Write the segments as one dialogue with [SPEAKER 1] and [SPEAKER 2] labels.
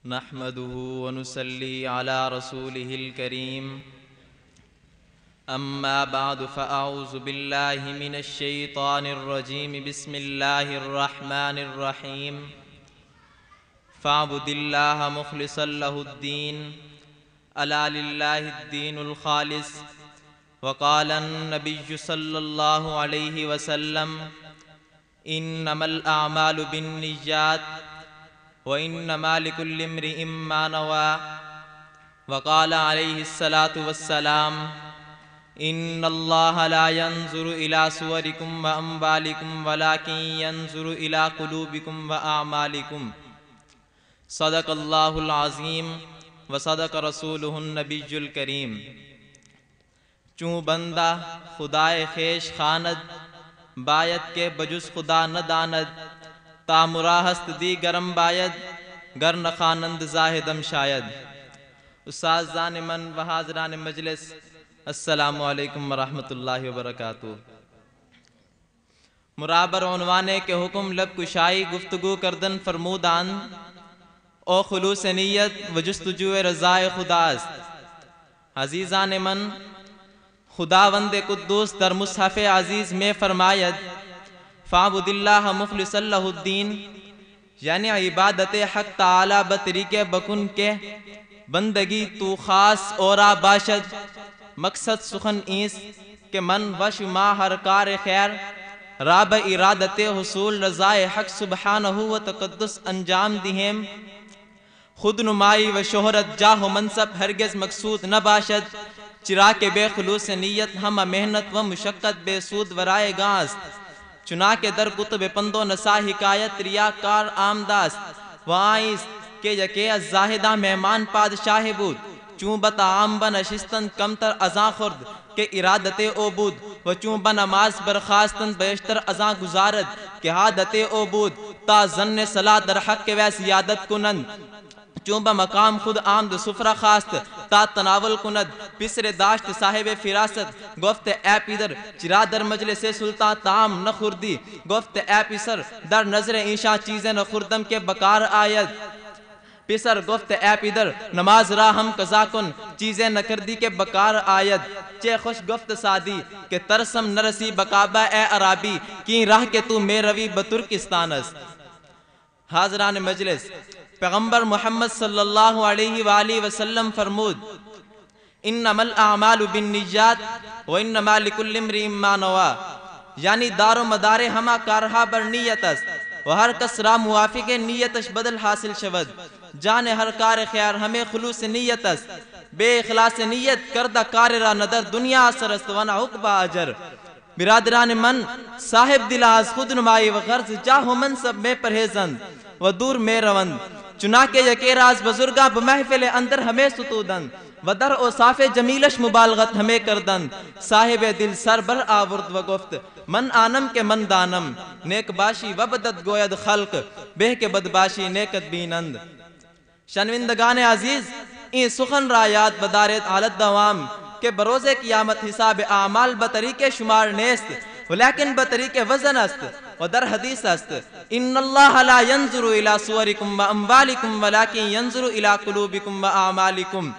[SPEAKER 1] نحمده ونصلي على رسوله الكريم أما بعد فأعوذ بالله من الشيطان الرجيم بسم الله الرحمن الرحيم فاعبد الله مخلصا له الدين ألا لله الدين الخالص وقال النبي صلى الله عليه وسلم إنما الأعمال بالنيات وإنما لكل امرئ ما نوى وقال عليه الصلاة والسلام إن الله لا ينظر إلى صوركم وأموالكم ولكن ينظر إلى قلوبكم وأعمالكم صدق الله العظيم وصدق رسوله النبي الكريم چون بندہ خدائے خیش خاند باید کے بجز خدا نہ داند تا مراہست دی گرم باید گر نخانند زاہدم شاید استاذان من و حاضران مجلس السلام علیکم ورحمۃ اللہ وبرکاتہ۔ مرابر عنوانے کے حکم لب کشائی گفتگو کردن فرمودان او خلوص نیت و جستجو رضائے خداست۔ عزیزان من خداوند قدوس در مصحف عزیز میں فرماید فاعبد اللہ مخلصا لہ الدین، یعنی عبادت حق تعالی بطریق بکن کے بندگی تو خاص اورا باشد۔ مقصد سخن ایس کہ من وش ما ہر کار خیر راب ارادت حصول رضائے حق سبحانہ و تقدس انجام دہیم۔ خود نمائی و شہرت جاہ و منصب ہرگز مقصود نہ باشد، چرا کے بے خلوص نیت ہم محنت و مشقت بے سود ورائے گاست۔ چنا کے در کتب پندو نسا حکایت ریاکار آمداست، وائس کہ یکے از زاہدہ مہمان پادشاہ بود، چون بتا عام بنشستن کمتر ازاں خورد کہ ارادت او بود، و چون بنماز برخاستن بیشتر ازاں گزارد کہ عادت او بود، تا ظن صلاح در حق کے ویس یادت کنند، چون بمقام خود آمد سفرہ خواست تا تناول کند، پسر داشت صاحب فراست گفت اے پیدر چرا در مجلس سلطان تام نہ خوردی، گفت اے پیسر در نظر اینشا چیزیں نہ خوردم کے بکار آید، پیسر گفت اے پیدر نماز را ہم قضا کن چیزیں نہ کردی کے بکار آید، چے خوش گفت سادی کہ ترسم نرسی بکابہ اے عرابی کی راہ کے تو میں روی بترکستان است۔ حاضران مجلس پیغمبر محمد صلی اللہ علیہ وآلہ وسلم فرمود انما الاعمال بالنیات وانما لکل امرئ ما نوی، یعنی دار و مدار ہما کارہا بر نیت است و ہر کس را موافق نیتش بدل حاصل شود، جان ہر کار خیر ہمیں خلوص نیت است، بے اخلاص نیت کردہ کار را ندر دنیا اثر است و نہ عقبہ اجر۔ برادران من صاحب دلاز خود نمائی و غرض جاہ و منصب میں پرہیزند و دور میں روند، چنانکہ یکے راز بزرگاں بمحفل اندر ہمیں ستودند و در اوصاف جمیلش مبالغت ہمیں کردند، صاحب دل سر بر آورد و گفت من آنم کے من دانم، نیک باشی و بدت گوید خلق بہ کے بدباشی نیکت بینند۔ شنوندگان عزیز این سخن را یاد بدارت حالت دوام کہ بروز قیامت حساب اعمال بطریق شمار نیست ولیکن بطریق وزن است و در حدیث است ان اللہ لا ينظر الى صورکم و اموالکم ولیکن ينظر الى قلوبکم و اعمالکم،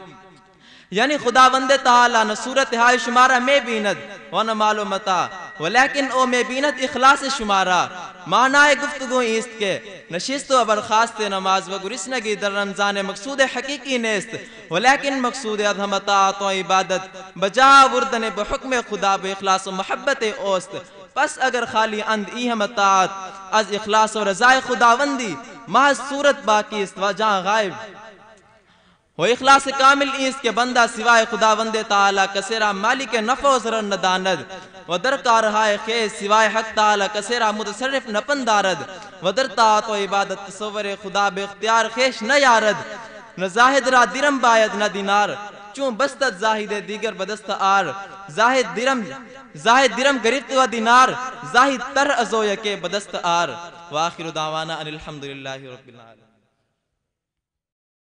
[SPEAKER 1] یعنی خداوند تعالی نہ صورتحال شمارہ میں بیند و نہ مال و متاع ولیکن او میں بیند اخلاص شمارہ۔ معنی گفتگو ایست کے نشست و برخاست نماز و گرسنگی در رمضان مقصود حقیقی نیست ولیکن مقصود ادھم طاعت و عبادت بجا وردن بحکم خدا بے اخلاص و محبت اوست۔ پس اگر خالی اند ایہم طاعت از اخلاص و رضائے خداوندی محض صورت باقی است و جہاں غائب و اخلاص کامل ایست کے بندہ سوائے خداوند تعالی کسیرا مالک نفع و ضرر نہ داند و در کارہائے خیز سوائے حق تعالی کسیرا متصرف نہ پندارد و در طاعت و عبادت تصور خدا بے اختیار خیش نہ یارد، نہ زاہد را درم باید نہ دینار، چون بستت زاہد دیگر بدست آر، زاہد درم گرفت و دینار، زاہد تر ازو یکے بدست آر۔ وآخر دعوانا ان الحمدللہ رب العالمین۔